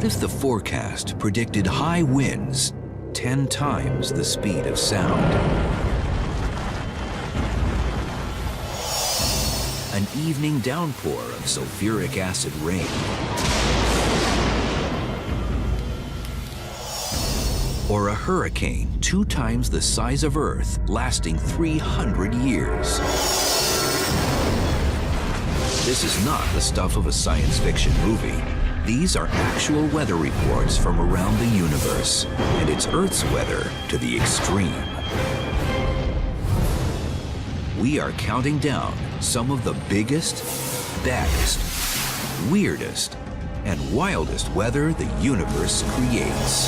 What if the forecast predicted high winds 10 times the speed of sound? An evening downpour of sulfuric acid rain. Or a hurricane 2 times the size of Earth, lasting 300 years. This is not the stuff of a science fiction movie. These are actual weather reports from around the universe, and it's Earth's weather to the extreme. We are counting down some of the biggest, baddest, weirdest, and wildest weather the universe creates.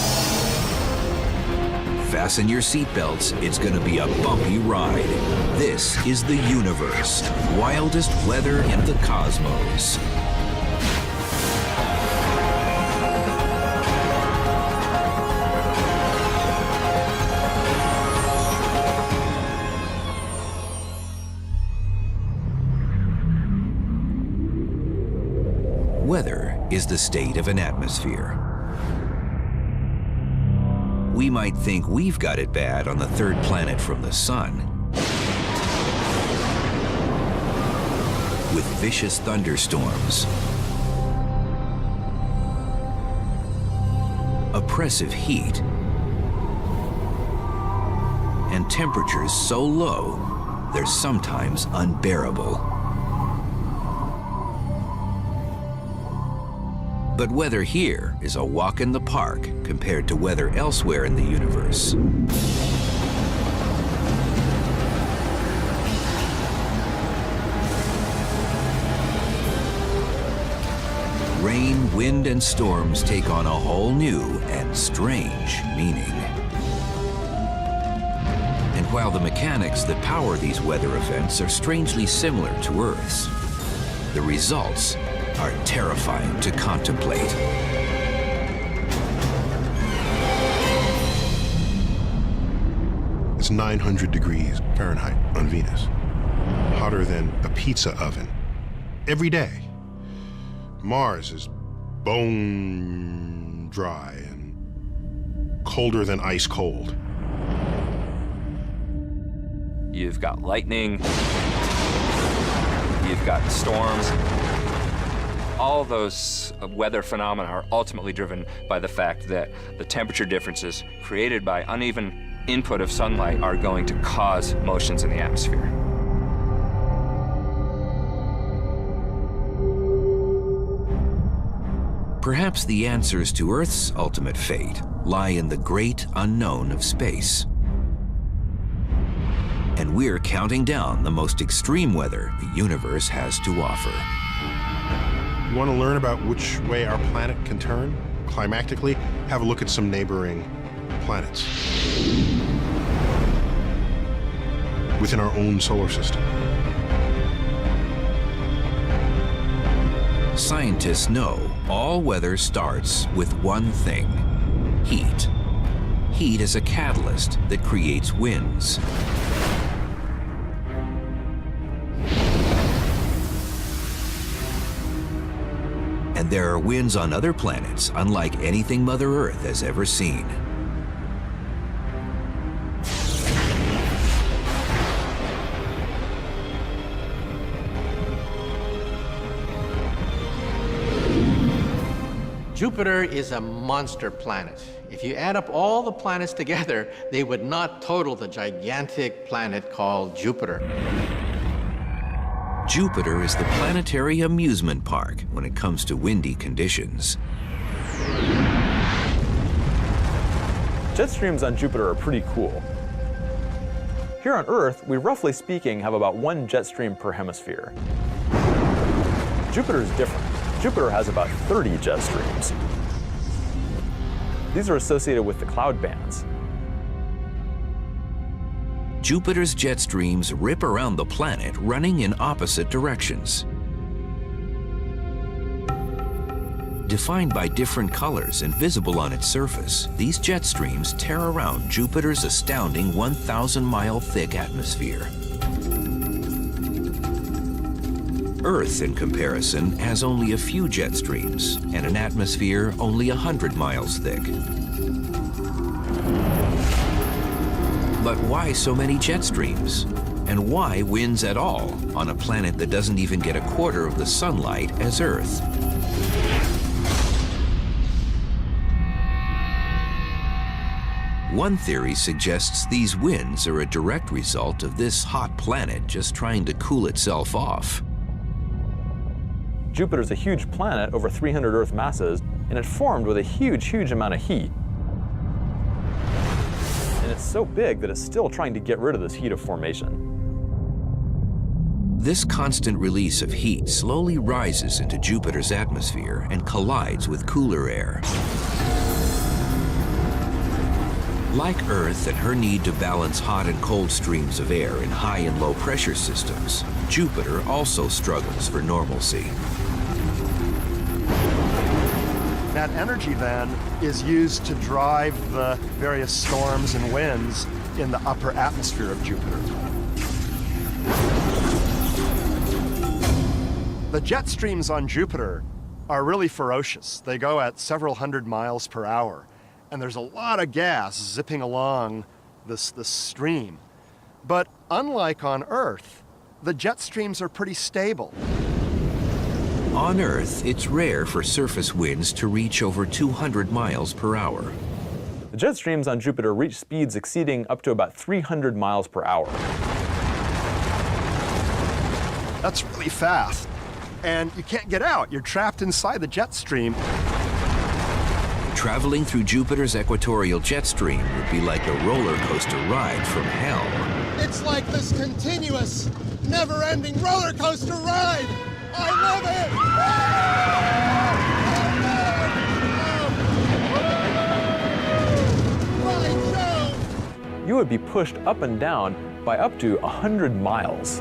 Fasten your seatbelts, it's gonna be a bumpy ride. This is the universe, wildest weather in the cosmos. Weather is the state of an atmosphere. We might think we've got it bad on the 3rd planet from the sun, with vicious thunderstorms, oppressive heat, and temperatures so low they're sometimes unbearable. But weather here is a walk in the park compared to weather elsewhere in the universe. Rain, wind, and storms take on a whole new and strange meaning. And while the mechanics that power these weather events are strangely similar to Earth's, the results are terrifying to contemplate. It's 900 degrees Fahrenheit on Venus, hotter than a pizza oven, every day. Mars is bone dry and colder than ice cold. You've got lightning, you've got storms. All those weather phenomena are ultimately driven by the fact that the temperature differences created by uneven input of sunlight are going to cause motions in the atmosphere. Perhaps the answers to Earth's ultimate fate lie in the great unknown of space. And we're counting down the most extreme weather the universe has to offer. You want to learn about which way our planet can turn climactically? Have a look at some neighboring planets within our own solar system. Scientists know all weather starts with one thing: heat. Heat is a catalyst that creates winds. And there are winds on other planets unlike anything Mother Earth has ever seen. Jupiter is a monster planet. If you add up all the planets together, they would not total the gigantic planet called Jupiter. Jupiter is the planetary amusement park when it comes to windy conditions. Jet streams on Jupiter are pretty cool. Here on Earth, we roughly speaking have about 1 jet stream per hemisphere. Jupiter is different. Jupiter has about 30 jet streams. These are associated with the cloud bands. Jupiter's jet streams rip around the planet, running in opposite directions. Defined by different colors and visible on its surface, these jet streams tear around Jupiter's astounding 1,000-mile thick atmosphere. Earth, in comparison, has only a few jet streams and an atmosphere only 100 miles thick. But why so many jet streams? And why winds at all on a planet that doesn't even get a quarter of the sunlight as Earth? One theory suggests these winds are a direct result of this hot planet just trying to cool itself off. Jupiter's a huge planet, over 300 Earth masses, and it formed with a huge amount of heat. And it's so big that it's still trying to get rid of this heat of formation. This constant release of heat slowly rises into Jupiter's atmosphere and collides with cooler air. Like Earth and her need to balance hot and cold streams of air in high and low pressure systems, Jupiter also struggles for normalcy. That energy then is used to drive the various storms and winds in the upper atmosphere of Jupiter. The jet streams on Jupiter are really ferocious. They go at several hundred miles per hour. And there's a lot of gas zipping along this stream. But unlike on Earth, the jet streams are pretty stable. On Earth, it's rare for surface winds to reach over 200 miles per hour. The jet streams on Jupiter reach speeds exceeding up to about 300 miles per hour. That's really fast. And you can't get out. You're trapped inside the jet stream. Traveling through Jupiter's equatorial jet stream would be like a roller coaster ride from hell. It's like this continuous, never-ending roller coaster ride. I love it! You would be pushed up and down by up to 100 miles.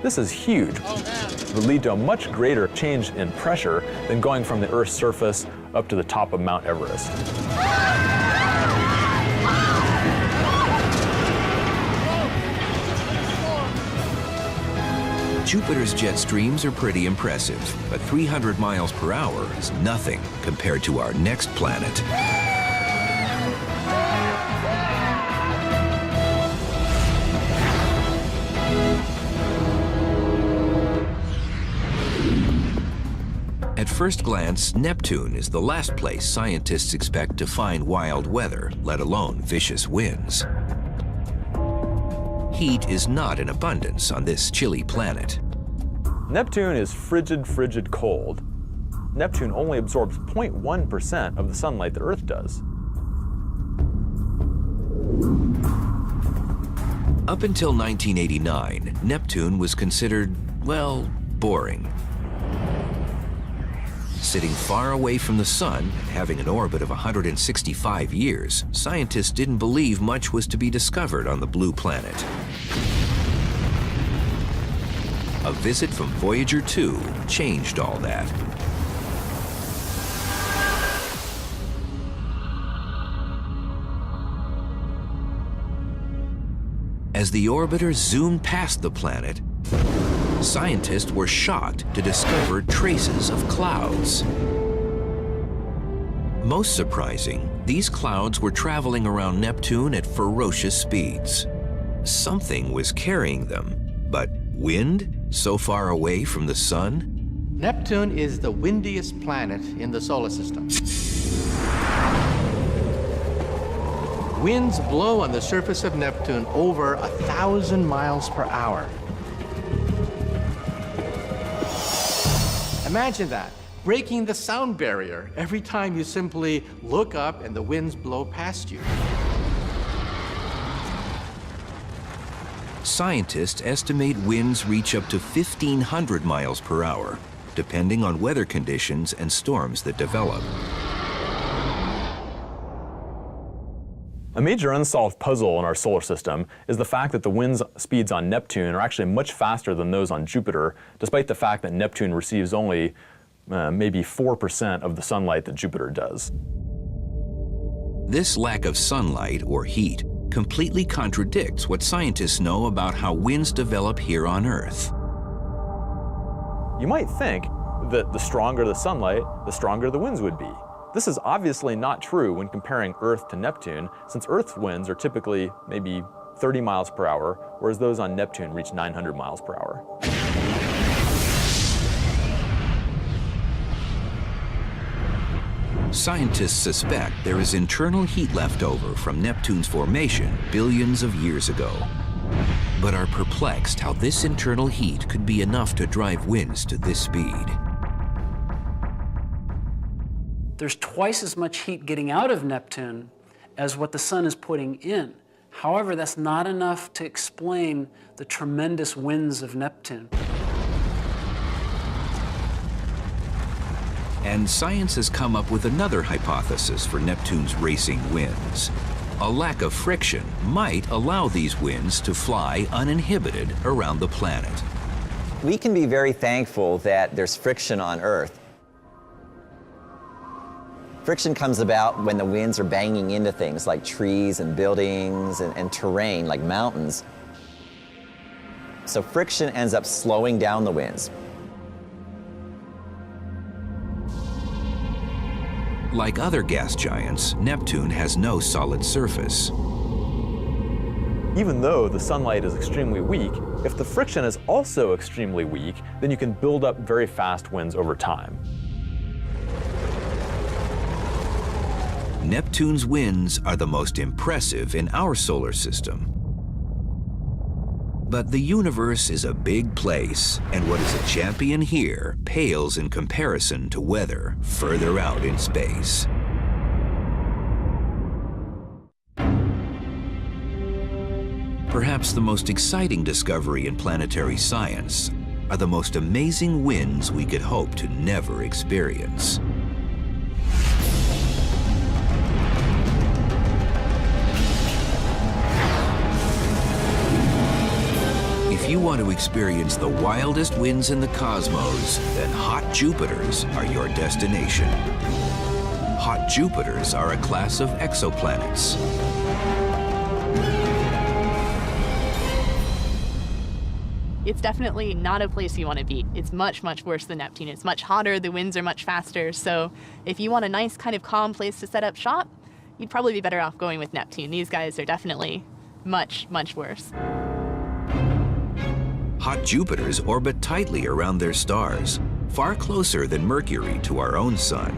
This is huge. It would lead to a much greater change in pressure than going from the Earth's surface up to the top of Mount Everest. Jupiter's jet streams are pretty impressive, but 300 miles per hour is nothing compared to our next planet. At first glance, Neptune is the last place scientists expect to find wild weather, let alone vicious winds. Heat is not in abundance on this chilly planet. Neptune is frigid cold. Neptune only absorbs 0.1% of the sunlight that Earth does. Up until 1989, Neptune was considered, well, boring. Sitting far away from the sun and having an orbit of 165 years, scientists didn't believe much was to be discovered on the blue planet. A visit from Voyager 2 changed all that. As the orbiter zoomed past the planet, scientists were shocked to discover traces of clouds. Most surprising, these clouds were traveling around Neptune at ferocious speeds. Something was carrying them, but wind so far away from the sun? Neptune is the windiest planet in the solar system. Winds blow on the surface of Neptune over 1,000 miles per hour. Imagine that, breaking the sound barrier every time you simply look up and the winds blow past you. Scientists estimate winds reach up to 1,500 miles per hour, depending on weather conditions and storms that develop. A major unsolved puzzle in our solar system is the fact that the wind speeds on Neptune are actually much faster than those on Jupiter, despite the fact that Neptune receives only maybe 4% of the sunlight that Jupiter does. This lack of sunlight, or heat, completely contradicts what scientists know about how winds develop here on Earth. You might think that the stronger the sunlight, the stronger the winds would be. This is obviously not true when comparing Earth to Neptune, since Earth's winds are typically maybe 30 miles per hour, whereas those on Neptune reach 900 miles per hour. Scientists suspect there is internal heat left over from Neptune's formation billions of years ago, but are perplexed how this internal heat could be enough to drive winds to this speed. There's twice as much heat getting out of Neptune as what the sun is putting in. However, that's not enough to explain the tremendous winds of Neptune. And science has come up with another hypothesis for Neptune's racing winds. A lack of friction might allow these winds to fly uninhibited around the planet. We can be very thankful that there's friction on Earth. Friction comes about when the winds are banging into things like trees and buildings and terrain like mountains. So friction ends up slowing down the winds. Like other gas giants, Neptune has no solid surface. Even though the sunlight is extremely weak, if the friction is also extremely weak, then you can build up very fast winds over time. Neptune's winds are the most impressive in our solar system. But the universe is a big place, and what is a champion here pales in comparison to weather further out in space. Perhaps the most exciting discovery in planetary science are the most amazing winds we could hope to never experience. If you want to experience the wildest winds in the cosmos, then hot Jupiters are your destination. Hot Jupiters are a class of exoplanets. It's definitely not a place you want to be. It's much, much worse than Neptune. It's much hotter, the winds are much faster, so if you want a nice kind of calm place to set up shop, you'd probably be better off going with Neptune. These guys are definitely much, much worse. Hot Jupiters orbit tightly around their stars, far closer than Mercury to our own sun.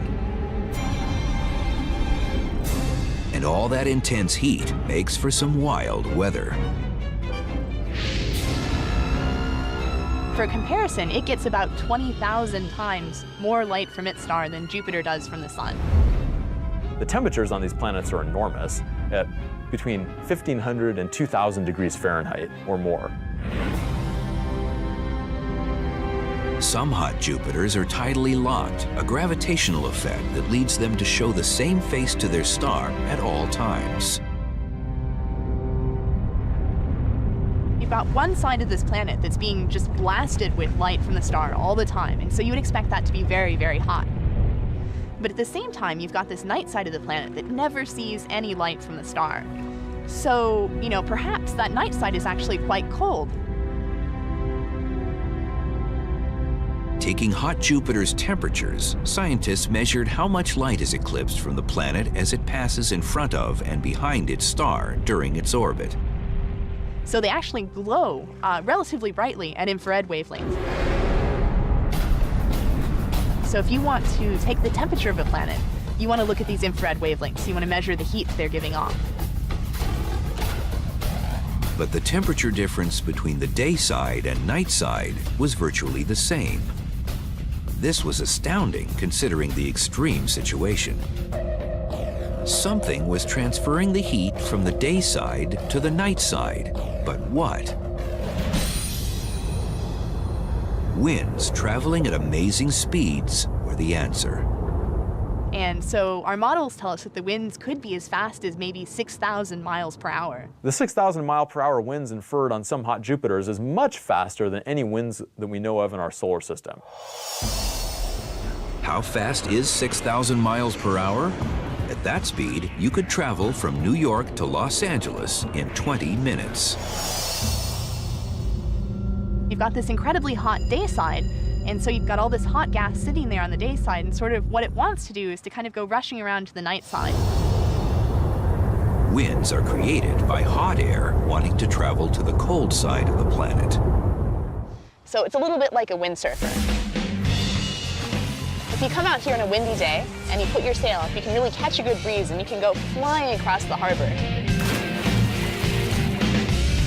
And all that intense heat makes for some wild weather. For comparison, it gets about 20,000 times more light from its star than Jupiter does from the sun. The temperatures on these planets are enormous, at between 1,500 and 2,000 degrees Fahrenheit or more. Some hot Jupiters are tidally locked, a gravitational effect that leads them to show the same face to their star at all times. You've got one side of this planet that's being just blasted with light from the star all the time, and so you would expect that to be very, very hot. But at the same time, you've got this night side of the planet that never sees any light from the star. So, perhaps that night side is actually quite cold. Taking hot Jupiter's temperatures, scientists measured how much light is eclipsed from the planet as it passes in front of and behind its star during its orbit. So they actually glow relatively brightly at infrared wavelengths. So if you want to take the temperature of a planet, you want to look at these infrared wavelengths. You want to measure the heat they're giving off. But the temperature difference between the day side and night side was virtually the same. This was astounding considering the extreme situation. Something was transferring the heat from the day side to the night side, but what? Winds traveling at amazing speeds were the answer. And so our models tell us that the winds could be as fast as maybe 6,000 miles per hour. The 6,000 mile per hour winds inferred on some hot Jupiters is much faster than any winds that we know of in our solar system. How fast is 6,000 miles per hour? At that speed, you could travel from New York to Los Angeles in 20 minutes. You've got this incredibly hot day side, and so you've got all this hot gas sitting there on the day side, and sort of what it wants to do is to kind of go rushing around to the night side. Winds are created by hot air wanting to travel to the cold side of the planet. So it's a little bit like a windsurfer. If you come out here on a windy day and you put your sail up, you can really catch a good breeze and you can go flying across the harbor.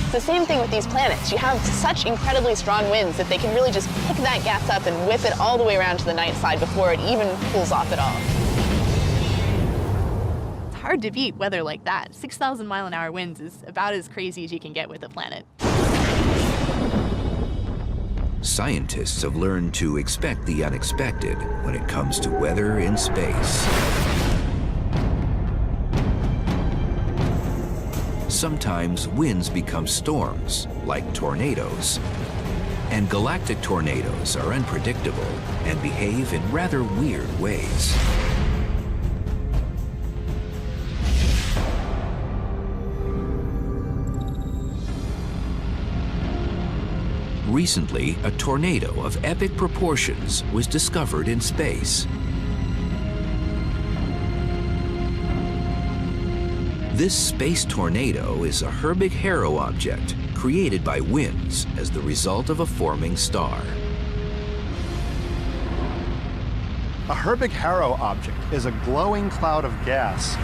It's the same thing with these planets. You have such incredibly strong winds that they can really just pick that gas up and whip it all the way around to the night side before it even cools off at all. It's hard to beat weather like that. 6,000-mile-an-hour winds is about as crazy as you can get with a planet. Scientists have learned to expect the unexpected when it comes to weather in space. Sometimes winds become storms, like tornadoes. And galactic tornadoes are unpredictable and behave in rather weird ways. Recently, a tornado of epic proportions was discovered in space. This space tornado is a Herbig-Haro object created by winds as the result of a forming star. A Herbig-Haro object is a glowing cloud of gas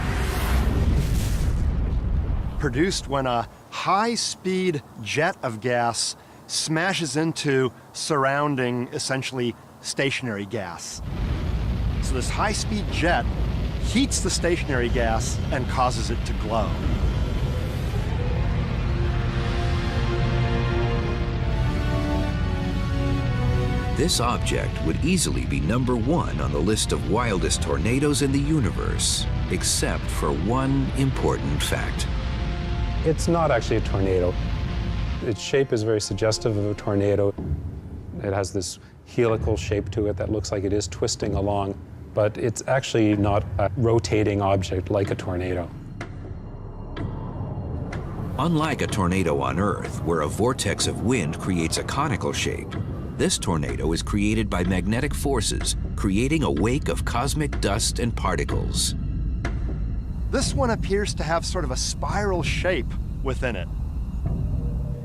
produced when a high-speed jet of gas smashes into surrounding, essentially, stationary gas. So this high-speed jet heats the stationary gas and causes it to glow. This object would easily be #1 on the list of wildest tornadoes in the universe, except for one important fact. It's not actually a tornado. Its shape is very suggestive of a tornado. It has this helical shape to it that looks like it is twisting along, but it's actually not a rotating object like a tornado. Unlike a tornado on Earth, where a vortex of wind creates a conical shape, this tornado is created by magnetic forces, creating a wake of cosmic dust and particles. This one appears to have sort of a spiral shape within it.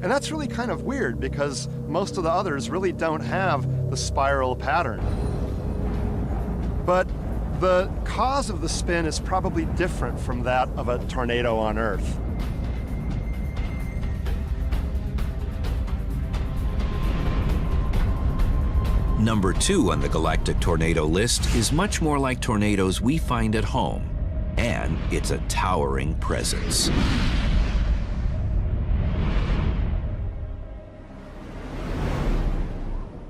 And that's really kind of weird because most of the others really don't have the spiral pattern. But the cause of the spin is probably different from that of a tornado on Earth. #2 on the galactic tornado list is much more like tornadoes we find at home, and it's a towering presence.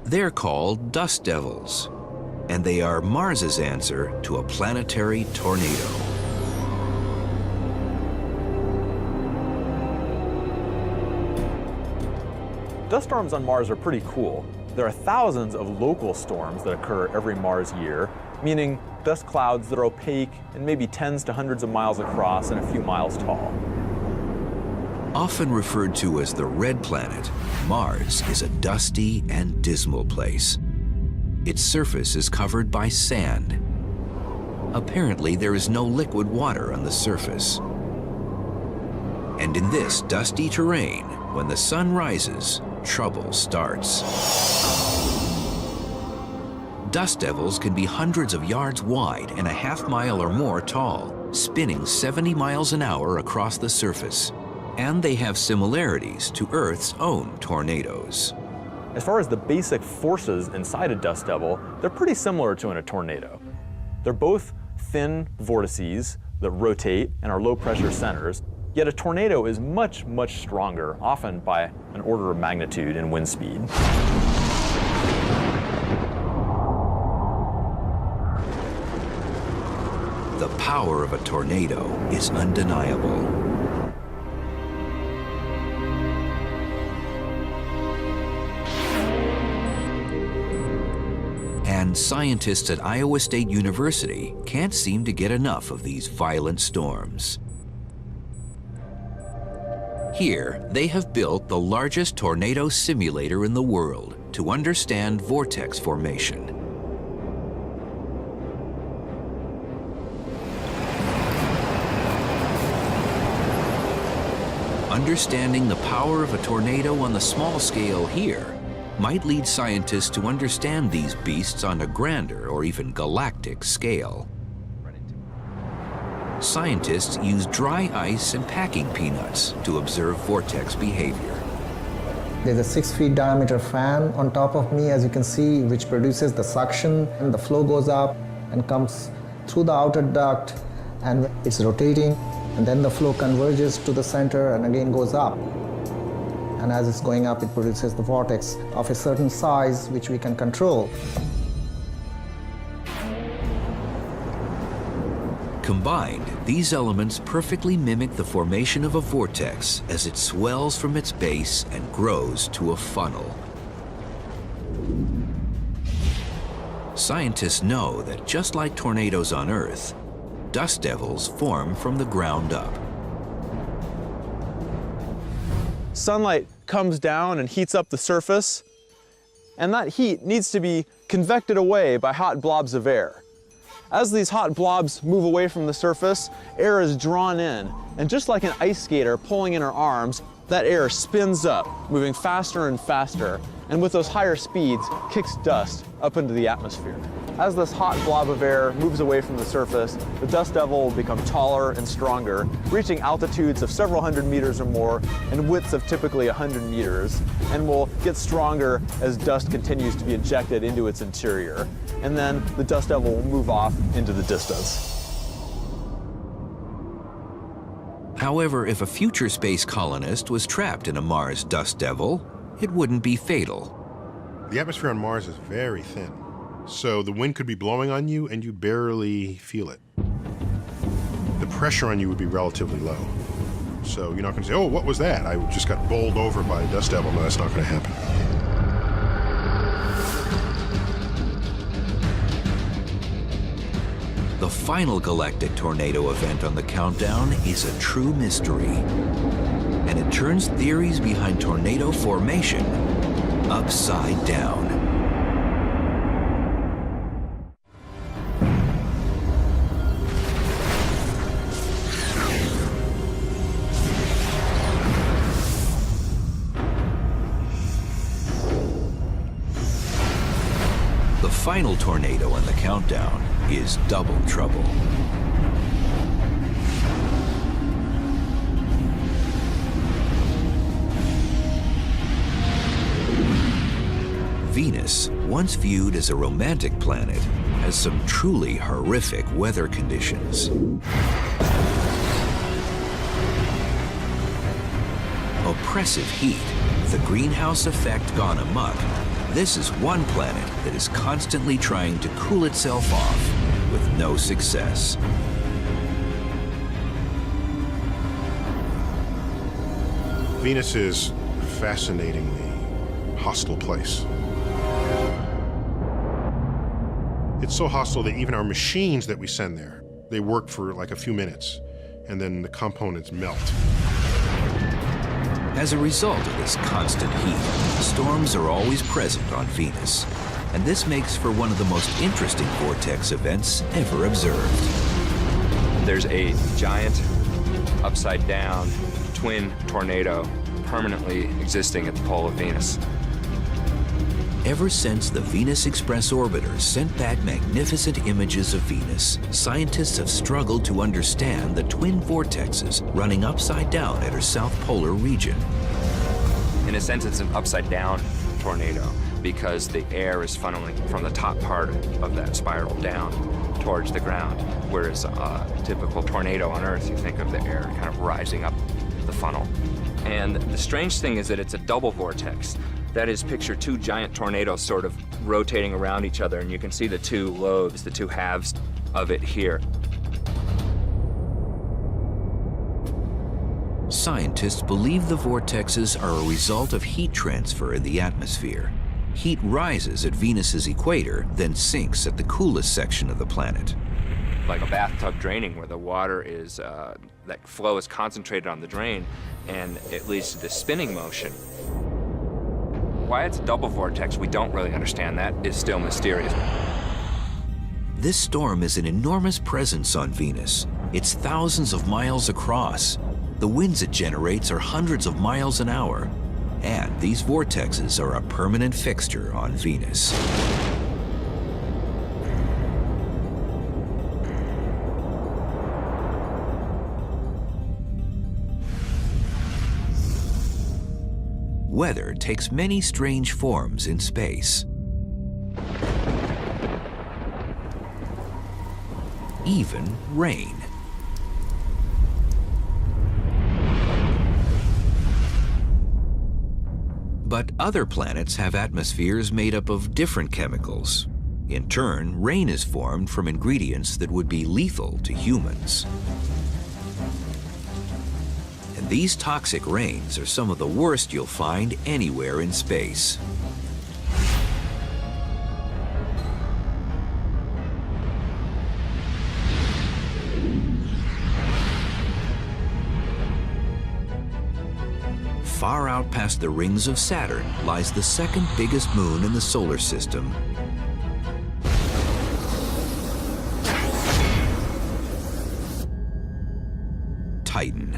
They're called dust devils, and they are Mars's answer to a planetary tornado. Dust storms on Mars are pretty cool. There are thousands of local storms that occur every Mars year, meaning dust clouds that are opaque and maybe tens to hundreds of miles across and a few miles tall. Often referred to as the red planet, Mars is a dusty and dismal place. Its surface is covered by sand. Apparently, there is no liquid water on the surface. And in this dusty terrain, when the sun rises, trouble starts. Dust devils can be hundreds of yards wide and a half-mile or more tall, spinning 70 miles an hour across the surface. And they have similarities to Earth's own tornadoes. As far as the basic forces inside a dust devil, they're pretty similar to in a tornado. They're both thin vortices that rotate and are low-pressure centers, yet a tornado is much, much stronger, often by an order of magnitude in wind speed. The power of a tornado is undeniable. And scientists at Iowa State University can't seem to get enough of these violent storms. Here, they have built the largest tornado simulator in the world to understand vortex formation. Understanding the power of a tornado on the small scale here might lead scientists to understand these beasts on a grander or even galactic scale. Scientists use dry ice and packing peanuts to observe vortex behavior. There's a 6 feet diameter fan on top of me, as you can see, which produces the suction, and the flow goes up and comes through the outer duct, and it's rotating, and then the flow converges to the center and again goes up. And as it's going up, it produces the vortex of a certain size, which we can control. Combined, these elements perfectly mimic the formation of a vortex as it swells from its base and grows to a funnel. Scientists know that just like tornadoes on Earth, dust devils form from the ground up. Sunlight comes down and heats up the surface, and that heat needs to be convected away by hot blobs of air. As these hot blobs move away from the surface, air is drawn in, and just like an ice skater pulling in her arms, that air spins up, moving faster and faster, and with those higher speeds, kicks dust up into the atmosphere. As this hot blob of air moves away from the surface, the dust devil will become taller and stronger, reaching altitudes of several hundred meters or more and widths of typically 100 meters, and will get stronger as dust continues to be injected into its interior. And then the dust devil will move off into the distance. However, if a future space colonist was trapped in a Mars dust devil, it wouldn't be fatal. The atmosphere on Mars is very thin, so the wind could be blowing on you and you barely feel it. The pressure on you would be relatively low. So you're not going to say, oh, what was that? I just got bowled over by a dust devil. No, that's not going to happen. The final galactic tornado event on the countdown is a true mystery, and it turns theories behind tornado formation upside down. The final tornado on the countdown is double trouble. Venus, once viewed as a romantic planet, has some truly horrific weather conditions. Oppressive heat, the greenhouse effect gone amok. This is one planet that is constantly trying to cool itself off with no success. Venus is a fascinatingly hostile place. It's so hostile that even our machines that we send there, they work for like a few minutes, and then the components melt. As a result of this constant heat, storms are always present on Venus, and this makes for one of the most interesting vortex events ever observed. There's a giant, upside-down, twin tornado permanently existing at the pole of Venus. Ever since the Venus Express orbiter sent back magnificent images of Venus, scientists have struggled to understand the twin vortexes running upside down at her south polar region. In a sense, it's an upside-down tornado because the air is funneling from the top part of that spiral down towards the ground, whereas a typical tornado on Earth, you think of the air kind of rising up the funnel. And the strange thing is that it's a double vortex. That is, picture two giant tornadoes sort of rotating around each other, and you can see the two lobes, the two halves of it here. Scientists believe the vortexes are a result of heat transfer in the atmosphere, Heat rises at Venus's equator, then sinks at the coolest section of the planet. Like a bathtub draining where the water is, that flow is concentrated on the drain and it leads to this spinning motion. Why it's a double vortex, we don't really understand. That is still mysterious. This storm is an enormous presence on Venus. It's thousands of miles across. The winds it generates are hundreds of miles an hour. And these vortexes are a permanent fixture on Venus. Weather takes many strange forms in space. Even rain. But other planets have atmospheres made up of different chemicals. In turn, rain is formed from ingredients that would be lethal to humans. And these toxic rains are some of the worst you'll find anywhere in space. Far out past the rings of Saturn lies the second biggest moon in the solar system. Titan.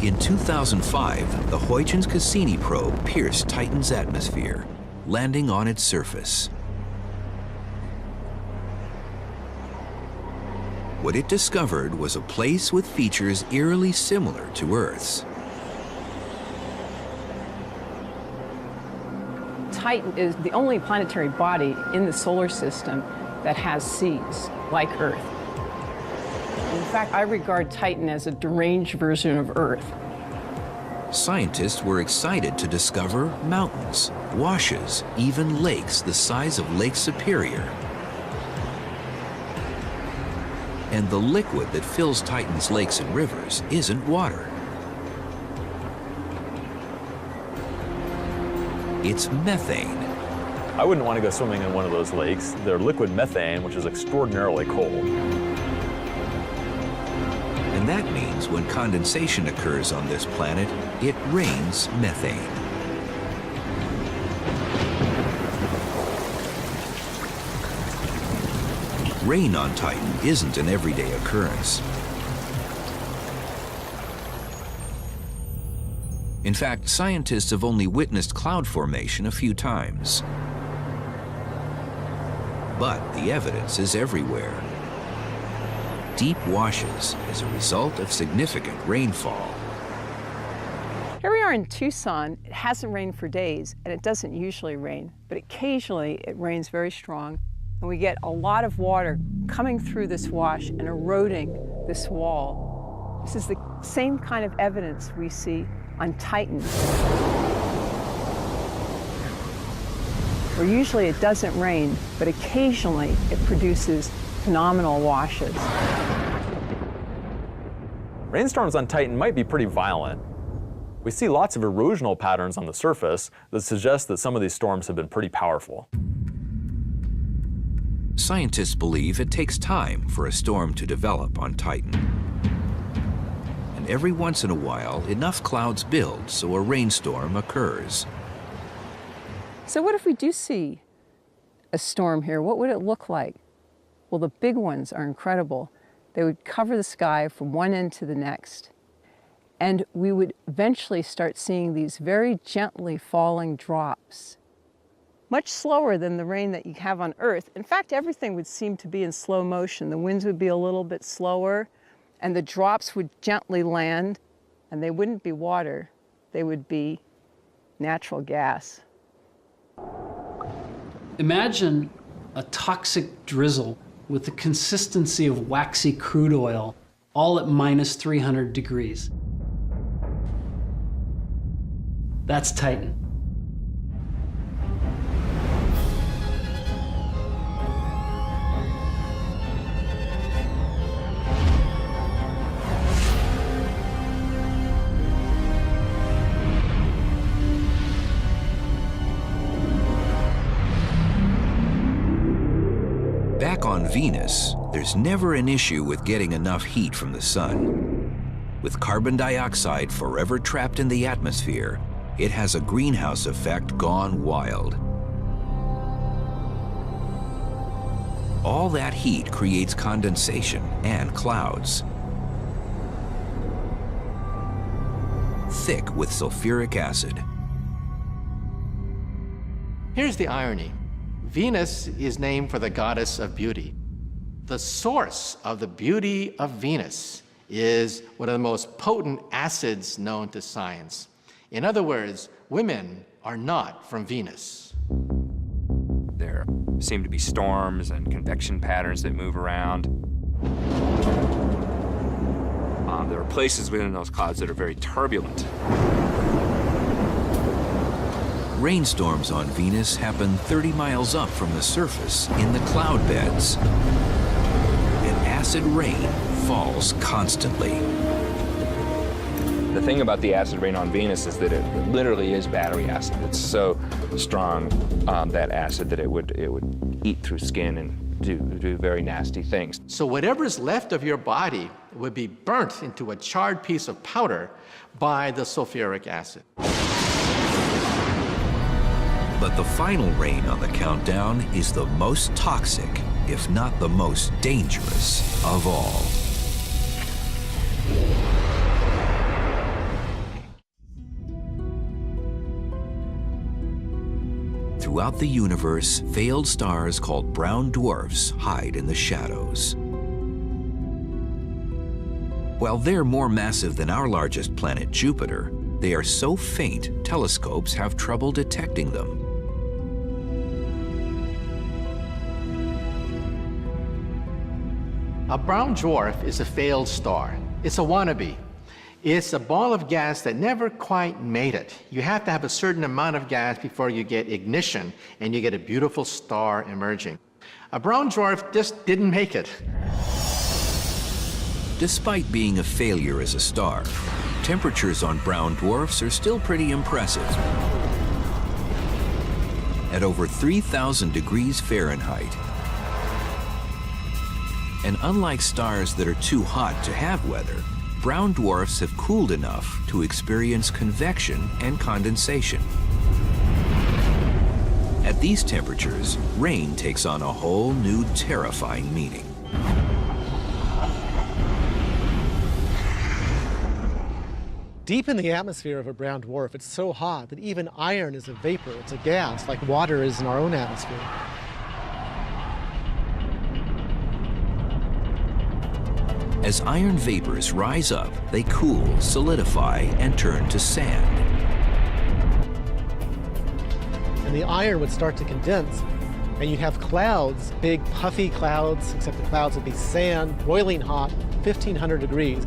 In 2005, the Huygens-Cassini probe pierced Titan's atmosphere, landing on its surface. What it discovered was a place with features eerily similar to Earth's. Titan is the only planetary body in the solar system that has seas, like Earth. In fact, I regard Titan as a deranged version of Earth. Scientists were excited to discover mountains, washes, even lakes the size of Lake Superior. And the liquid that fills Titan's lakes and rivers isn't water. It's methane. I wouldn't want to go swimming in one of those lakes. They're liquid methane, which is extraordinarily cold. And that means when condensation occurs on this planet, it rains methane. Rain on Titan isn't an everyday occurrence. In fact, scientists have only witnessed cloud formation a few times. But the evidence is everywhere. Deep washes as a result of significant rainfall. Here we are in Tucson. It hasn't rained for days, and it doesn't usually rain, but occasionally it rains very strong. And we get a lot of water coming through this wash and eroding this wall. This is the same kind of evidence we see on Titan, where usually it doesn't rain, but occasionally it produces phenomenal washes. Rainstorms on Titan might be pretty violent. We see lots of erosional patterns on the surface that suggest that some of these storms have been pretty powerful. Scientists believe it takes time for a storm to develop on Titan. And every once in a while, enough clouds build so a rainstorm occurs. So what if we do see a storm here? What would it look like? Well, the big ones are incredible. They would cover the sky from one end to the next. And we would eventually start seeing these very gently falling drops, much slower than the rain that you have on Earth. In fact, everything would seem to be in slow motion. The winds would be a little bit slower, and the drops would gently land, and they wouldn't be water. They would be natural gas. Imagine a toxic drizzle with the consistency of waxy crude oil, all at minus 300 degrees. That's Titan. Venus, there's never an issue with getting enough heat from the sun. With carbon dioxide forever trapped in the atmosphere, it has a greenhouse effect gone wild. All that heat creates condensation and clouds, thick with sulfuric acid. Here's the irony. Venus is named for the goddess of beauty. The source of the beauty of Venus is one of the most potent acids known to science. In other words, women are not from Venus. There seem to be storms and convection patterns that move around. There are places within those clouds that are very turbulent. Rainstorms on Venus happen 30 miles up from the surface in the cloud beds. And acid rain falls constantly. The thing about the acid rain on Venus is that it literally is battery acid. It's so strong, that acid, that it would eat through skin and do very nasty things. So whatever is left of your body would be burnt into a charred piece of powder by the sulfuric acid. But the final rain on the countdown is the most toxic, if not the most dangerous of all. Throughout the universe, failed stars called brown dwarfs hide in the shadows. While they're more massive than our largest planet, Jupiter, they are so faint, telescopes have trouble detecting them. A brown dwarf is a failed star. It's a wannabe. It's a ball of gas that never quite made it. You have to have a certain amount of gas before you get ignition and you get a beautiful star emerging. A brown dwarf just didn't make it. Despite being a failure as a star, temperatures on brown dwarfs are still pretty impressive. At over 3,000 degrees Fahrenheit. And unlike stars that are too hot to have weather, brown dwarfs have cooled enough to experience convection and condensation. At these temperatures, rain takes on a whole new terrifying meaning. Deep in the atmosphere of a brown dwarf, it's so hot that even iron is a vapor. It's a gas, like water is in our own atmosphere. As iron vapors rise up, they cool, solidify, and turn to sand. And the iron would start to condense, and you'd have clouds, big puffy clouds, except the clouds would be sand, boiling hot, 1,500 degrees.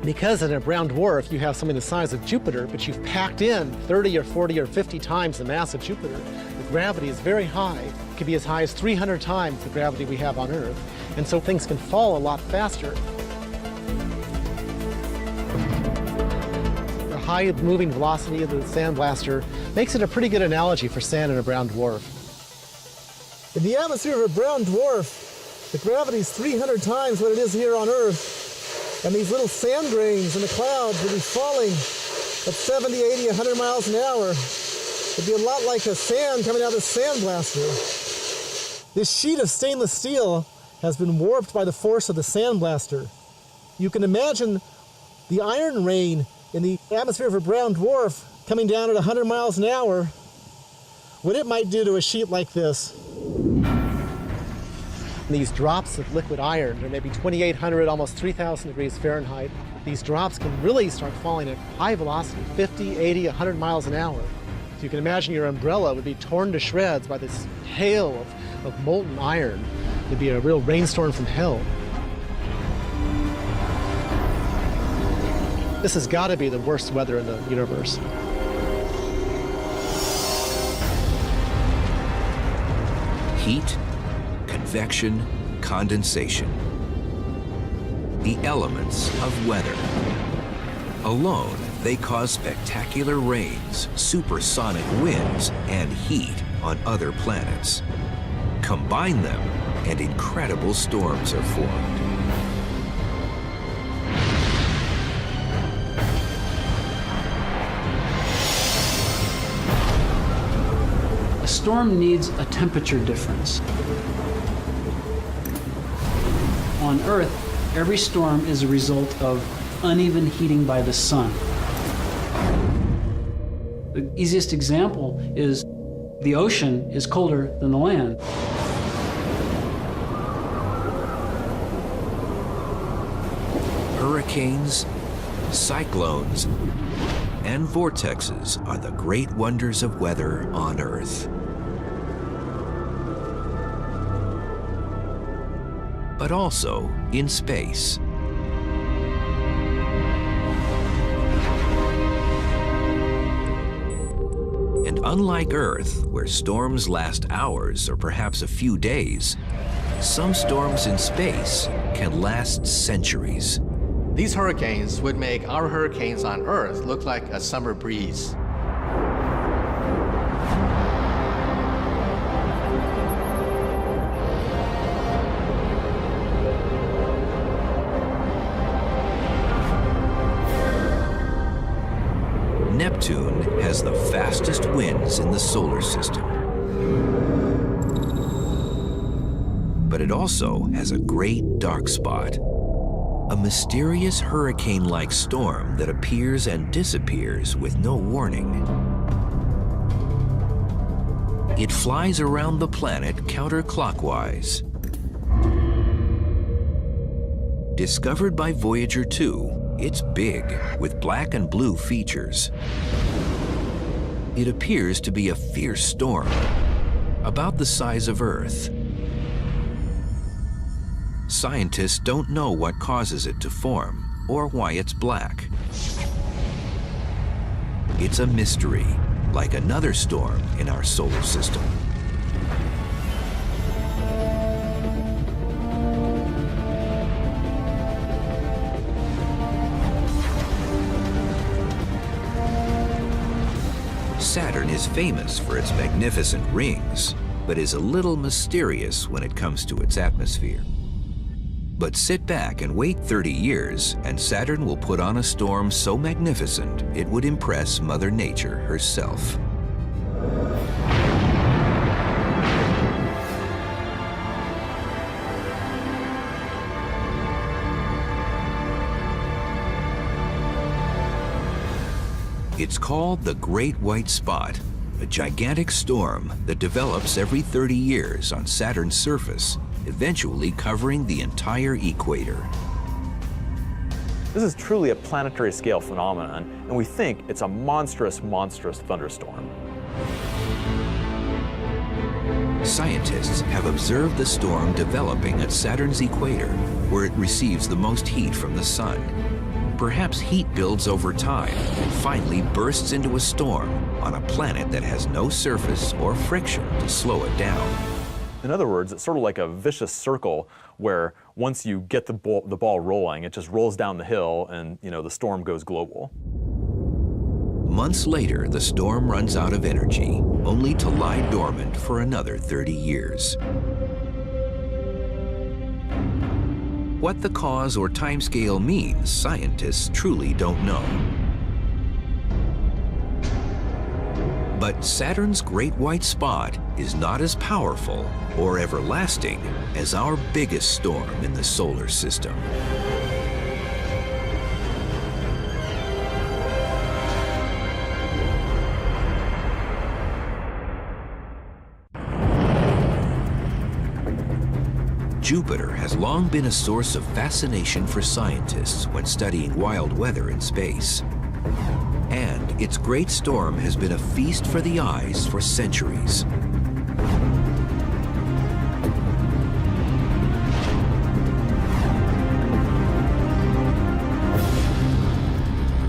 Because in a brown dwarf, you have something the size of Jupiter, but you've packed in 30 or 40 or 50 times the mass of Jupiter. The gravity is very high. It could be as high as 300 times the gravity we have on Earth. And so things can fall a lot faster. The high moving velocity of the sandblaster makes it a pretty good analogy for sand in a brown dwarf. In the atmosphere of a brown dwarf, the gravity is 300 times what it is here on Earth. And these little sand grains in the clouds would be falling at 70, 80, 100 miles an hour. It'd be a lot like the sand coming out of the sandblaster. This sheet of stainless steel has been warped by the force of the sandblaster. You can imagine the iron rain in the atmosphere of a brown dwarf coming down at 100 miles an hour, what it might do to a sheet like this. These drops of liquid iron, they're maybe 2,800, almost 3,000 degrees Fahrenheit. These drops can really start falling at high velocity, 50, 80, 100 miles an hour. So you can imagine your umbrella would be torn to shreds by this hail of molten iron. It'd be a real rainstorm from hell. This has got to be the worst weather in the universe. Heat, convection, condensation. The elements of weather. Alone, they cause spectacular rains, supersonic winds, and heat on other planets. Combine them, and incredible storms are formed. A storm needs a temperature difference. On Earth, every storm is a result of uneven heating by the sun. The easiest example is the ocean is colder than the land. Hurricanes, cyclones, and vortexes are the great wonders of weather on Earth. But also in space. And unlike Earth, where storms last hours or perhaps a few days, some storms in space can last centuries. These hurricanes would make our hurricanes on Earth look like a summer breeze. Neptune has the fastest winds in the solar system. But it also has a great dark spot. A mysterious hurricane-like storm that appears and disappears with no warning. It flies around the planet counterclockwise. Discovered by Voyager 2, it's big, with black and blue features. It appears to be a fierce storm, about the size of Earth. Scientists don't know what causes it to form or why it's black. It's a mystery, like another storm in our solar system. Saturn is famous for its magnificent rings, but is a little mysterious when it comes to its atmosphere. But sit back and wait 30 years, and Saturn will put on a storm so magnificent it would impress Mother Nature herself. It's called the Great White Spot, a gigantic storm that develops every 30 years on Saturn's surface, eventually covering the entire equator. This is truly a planetary scale phenomenon, and we think it's a monstrous, monstrous thunderstorm. Scientists have observed the storm developing at Saturn's equator, where it receives the most heat from the sun. Perhaps heat builds over time and finally bursts into a storm on a planet that has no surface or friction to slow it down. In other words, it's sort of like a vicious circle where once you get the ball rolling, it just rolls down the hill and, the storm goes global. Months later, the storm runs out of energy, only to lie dormant for another 30 years. What the cause or timescale means, scientists truly don't know. But Saturn's Great White Spot is not as powerful or everlasting as our biggest storm in the solar system. Jupiter has long been a source of fascination for scientists when studying wild weather in space. And its great storm has been a feast for the eyes for centuries.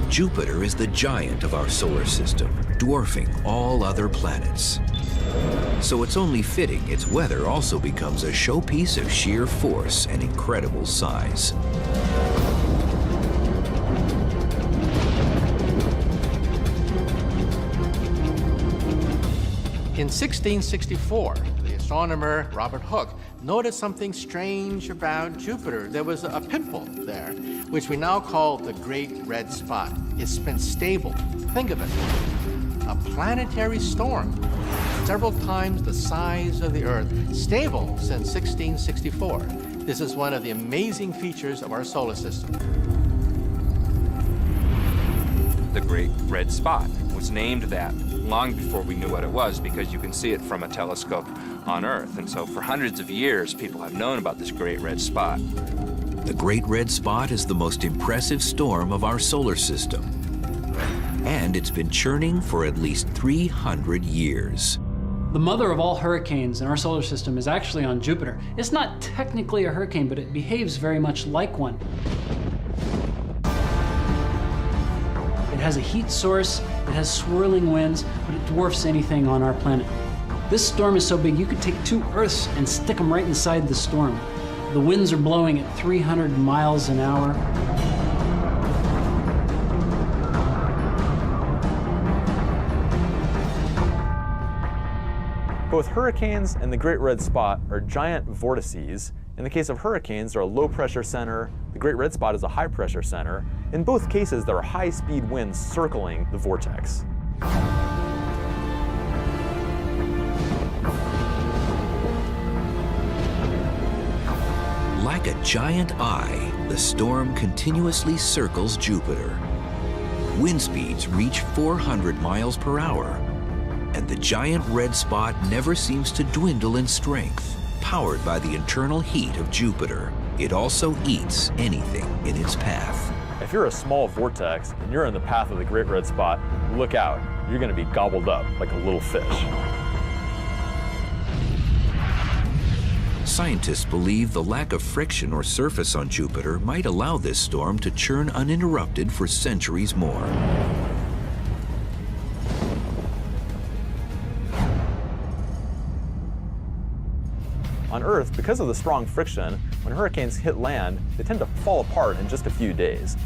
Jupiter is the giant of our solar system, dwarfing all other planets. So it's only fitting its weather also becomes a showpiece of sheer force and incredible size. In 1664, the astronomer Robert Hooke noticed something strange about Jupiter. There was a pimple there, which we now call the Great Red Spot. It's been stable. Think of it, a planetary storm, several times the size of the Earth, stable since 1664. This is one of the amazing features of our solar system. The Great Red Spot was named that long before we knew what it was, because you can see it from a telescope on Earth. And so for hundreds of years, people have known about this Great Red Spot. The Great Red Spot is the most impressive storm of our solar system. And it's been churning for at least 300 years. The mother of all hurricanes in our solar system is actually on Jupiter. It's not technically a hurricane, but it behaves very much like one. It has a heat source, it has swirling winds, but it dwarfs anything on our planet. This storm is so big you could take 2 Earths and stick them right inside the storm. The winds are blowing at 300 miles an hour. Both hurricanes and the Great Red Spot are giant vortices. In the case of hurricanes, they're a low-pressure center. The Great Red Spot is a high-pressure center. In both cases, there are high-speed winds circling the vortex. Like a giant eye, the storm continuously circles Jupiter. Wind speeds reach 400 miles per hour, and the giant red spot never seems to dwindle in strength. Powered by the internal heat of Jupiter, it also eats anything in its path. If you're a small vortex and you're in the path of the Great Red Spot, look out. You're going to be gobbled up like a little fish. Scientists believe the lack of friction or surface on Jupiter might allow this storm to churn uninterrupted for centuries more. On Earth, because of the strong friction, when hurricanes hit land, they tend to fall apart in just a few days.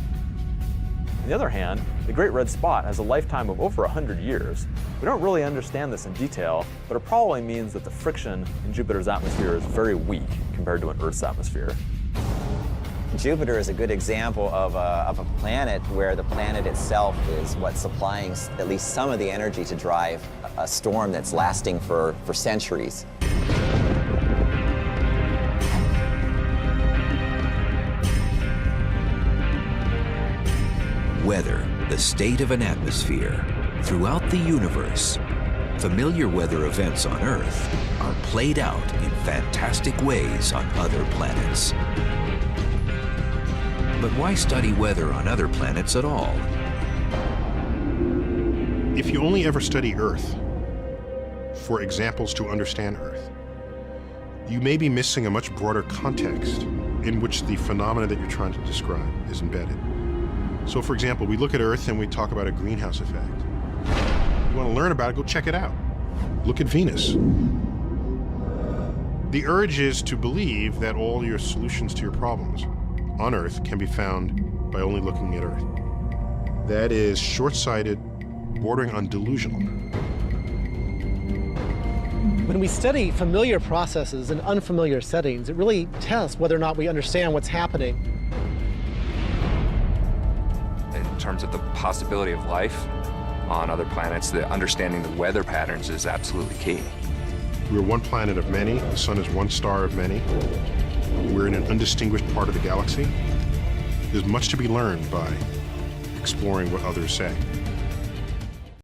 On the other hand, the Great Red Spot has a lifetime of over 100 years. We don't really understand this in detail, but it probably means that the friction in Jupiter's atmosphere is very weak compared to an Earth's atmosphere. Jupiter is a good example of a planet where the planet itself is what's supplying at least some of the energy to drive a storm that's lasting for centuries. Weather, the state of an atmosphere. Throughout the universe, familiar weather events on Earth are played out in fantastic ways on other planets. But why study weather on other planets at all? If you only ever study Earth for examples to understand Earth, you may be missing a much broader context in which the phenomena that you're trying to describe is embedded. So, for example, we look at Earth and we talk about a greenhouse effect. You want to learn about it, go check it out. Look at Venus. The urge is to believe that all your solutions to your problems on Earth can be found by only looking at Earth. That is short-sighted, bordering on delusional. When we study familiar processes in unfamiliar settings, it really tests whether or not we understand what's happening. In terms of the possibility of life on other planets, the understanding the weather patterns is absolutely key. We're one planet of many. The sun is one star of many. We're in an undistinguished part of the galaxy. There's much to be learned by exploring what others say.